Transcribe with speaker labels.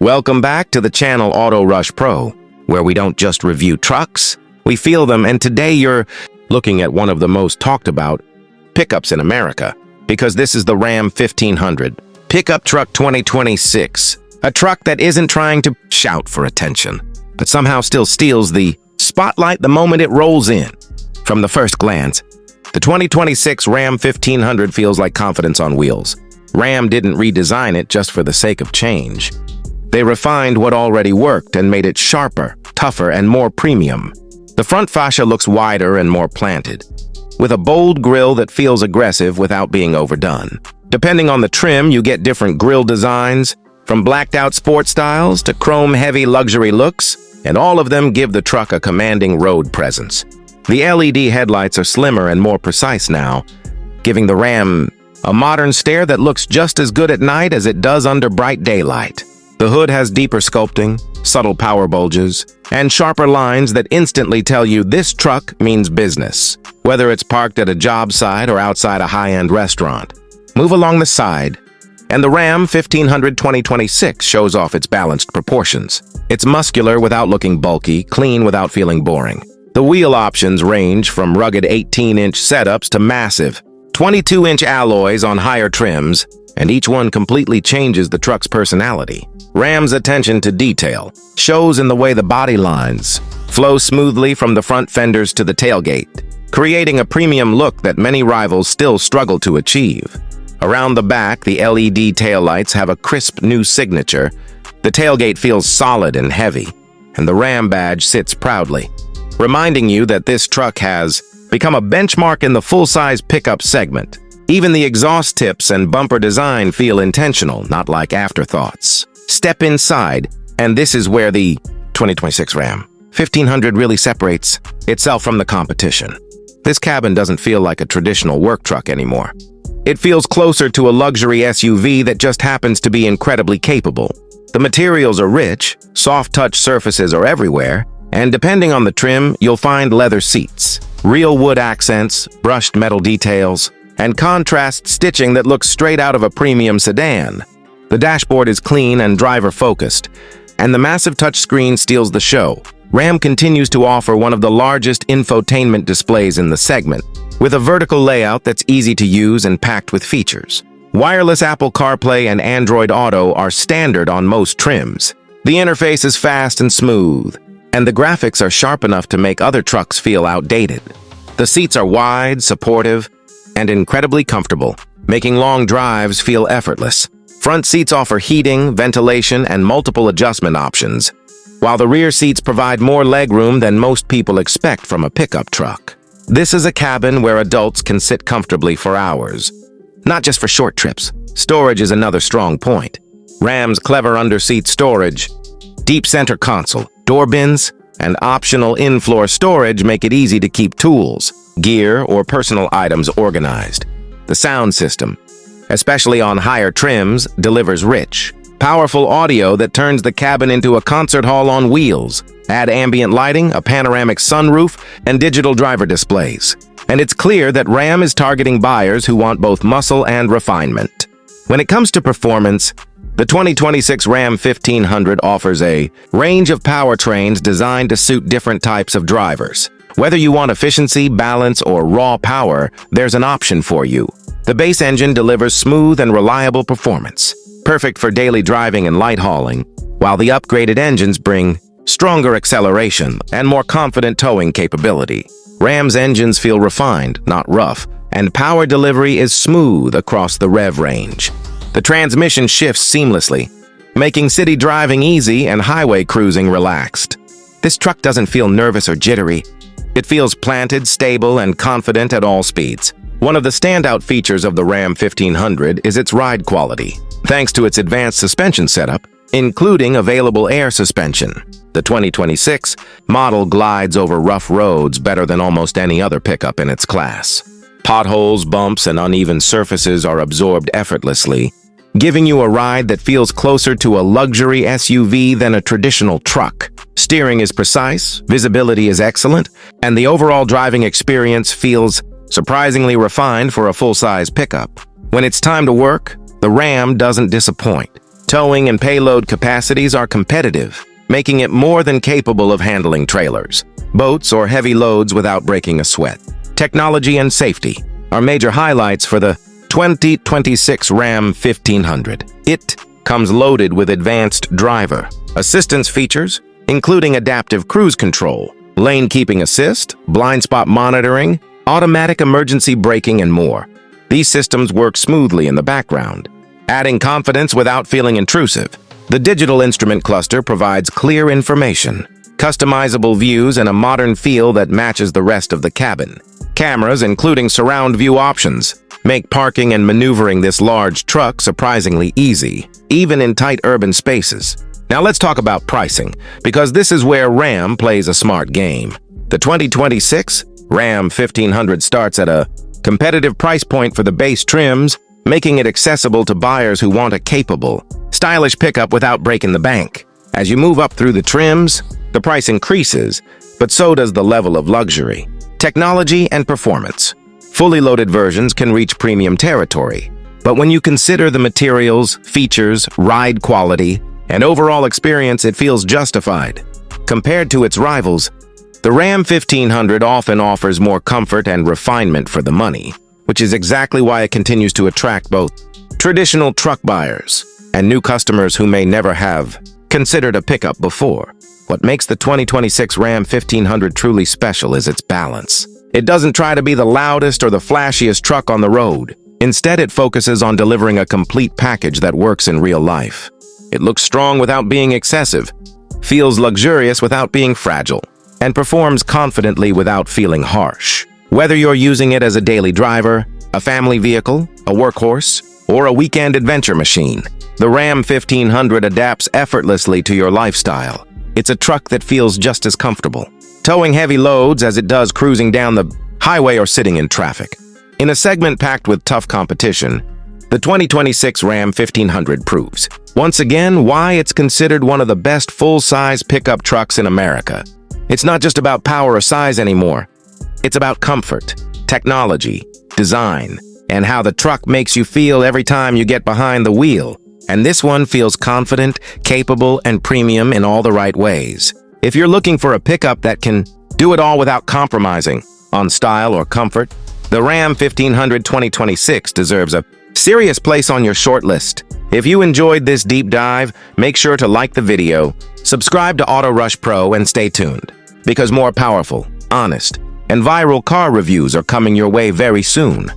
Speaker 1: Welcome back to the channel Auto Rush Pro, where we don't just review trucks, we feel them, and today you're looking at one of the most talked about pickups in America, because this is the Ram 1500 Pickup Truck 2026, a truck that isn't trying to shout for attention, but somehow still steals the spotlight the moment it rolls in. From the first glance, the 2026 Ram 1500 feels like confidence on wheels. Ram didn't redesign it just for the sake of change. They refined what already worked and made it sharper, tougher, and more premium. The front fascia looks wider and more planted, with a bold grille that feels aggressive without being overdone. Depending on the trim, you get different grille designs, from blacked-out sport styles to chrome-heavy luxury looks, and all of them give the truck a commanding road presence. The LED headlights are slimmer and more precise now, giving the Ram a modern stare that looks just as good at night as it does under bright daylight. The hood has deeper sculpting, subtle power bulges, and sharper lines that instantly tell you this truck means business, whether it's parked at a job site or outside a high-end restaurant. Move along the side, and the Ram 1500 2026 shows off its balanced proportions. It's muscular without looking bulky, clean without feeling boring. The wheel options range from rugged 18-inch setups to massive 22-inch alloys on higher trims, and each one completely changes the truck's personality. Ram's attention to detail shows in the way the body lines flow smoothly from the front fenders to the tailgate, creating a premium look that many rivals still struggle to achieve. Around the back, the LED taillights have a crisp new signature. The tailgate feels solid and heavy, and the Ram badge sits proudly, reminding you that this truck has become a benchmark in the full-size pickup segment. Even the exhaust tips and bumper design feel intentional, not like afterthoughts. Step inside, and this is where the 2026 Ram 1500 really separates itself from the competition. This cabin doesn't feel like a traditional work truck anymore. It feels closer to a luxury SUV that just happens to be incredibly capable. The materials are rich, soft touch surfaces are everywhere, and depending on the trim, you'll find leather seats, real wood accents, brushed metal details, and contrast stitching that looks straight out of a premium sedan. The dashboard is clean and driver-focused, and the massive touchscreen steals the show. Ram continues to offer one of the largest infotainment displays in the segment, with a vertical layout that's easy to use and packed with features. Wireless Apple CarPlay and Android Auto are standard on most trims. The interface is fast and smooth, and the graphics are sharp enough to make other trucks feel outdated. The seats are wide, supportive, and incredibly comfortable, making long drives feel effortless. Front seats offer heating, ventilation, and multiple adjustment options, while the rear seats provide more legroom than most people expect from a pickup truck. This is a cabin where adults can sit comfortably for hours, not just for short trips. Storage is another strong point. Ram's clever underseat storage, deep center console, door bins, and optional in-floor storage make it easy to keep tools, gear, or personal items organized. The sound system, especially on higher trims, delivers rich, powerful audio that turns the cabin into a concert hall on wheels. Add ambient lighting, a panoramic sunroof, and digital driver displays. And it's clear that Ram is targeting buyers who want both muscle and refinement. When it comes to performance, the 2026 Ram 1500 offers a range of powertrains designed to suit different types of drivers. Whether you want efficiency, balance, or raw power, there's an option for you. The base engine delivers smooth and reliable performance, perfect for daily driving and light hauling, while the upgraded engines bring stronger acceleration and more confident towing capability. Ram's engines feel refined, not rough, and power delivery is smooth across the rev range. The transmission shifts seamlessly, making city driving easy and highway cruising relaxed. This truck doesn't feel nervous or jittery. It feels planted, stable, and confident at all speeds. One of the standout features of the Ram 1500 is its ride quality. Thanks to its advanced suspension setup, including available air suspension, the 2026 model glides over rough roads better than almost any other pickup in its class. Potholes, bumps, and uneven surfaces are absorbed effortlessly, giving you a ride that feels closer to a luxury SUV than a traditional truck. Steering is precise, visibility is excellent, and the overall driving experience feels surprisingly refined for a full-size pickup. When it's time to work, the Ram doesn't disappoint. Towing and payload capacities are competitive, making it more than capable of handling trailers, boats, or heavy loads without breaking a sweat. Technology and safety are major highlights for the 2026 Ram 1500. It comes loaded with advanced driver assistance features, including adaptive cruise control, lane keeping assist, blind spot monitoring, automatic emergency braking, and more. These systems work smoothly in the background, adding confidence without feeling intrusive. The digital instrument cluster provides clear information, customizable views, and a modern feel that matches the rest of the cabin. Cameras, including surround view options, make parking and maneuvering this large truck surprisingly easy, even in tight urban spaces. Now let's talk about pricing, because this is where Ram plays a smart game. The 2026 Ram 1500 starts at a competitive price point for the base trims, making it accessible to buyers who want a capable, stylish pickup without breaking the bank. As you move up through the trims, the price increases, but so does the level of luxury, technology, and performance. Fully loaded versions can reach premium territory, but when you consider the materials, features, ride quality, and overall experience, it feels justified. Compared to its rivals, the Ram 1500 often offers more comfort and refinement for the money, which is exactly why it continues to attract both traditional truck buyers and new customers who may never have considered a pickup before. What makes the 2026 Ram 1500 truly special is its balance. It doesn't try to be the loudest or the flashiest truck on the road. Instead, it focuses on delivering a complete package that works in real life. It looks strong without being excessive, feels luxurious without being fragile, and performs confidently without feeling harsh. Whether you're using it as a daily driver, a family vehicle, a workhorse, or a weekend adventure machine, the Ram 1500 adapts effortlessly to your lifestyle. It's a truck that feels just as comfortable towing heavy loads as it does cruising down the highway or sitting in traffic. In a segment packed with tough competition, the 2026 Ram 1500 proves, once again, why it's considered one of the best full-size pickup trucks in America. It's not just about power or size anymore. It's about comfort, technology, design, and how the truck makes you feel every time you get behind the wheel. And this one feels confident, capable, and premium in all the right ways. If you're looking for a pickup that can do it all without compromising on style or comfort, the Ram 1500 2026 deserves a serious place on your short list. If you enjoyed this deep dive, make sure to like the video, subscribe to Auto Rush Pro, and stay tuned, because more powerful, honest, and viral car reviews are coming your way very soon.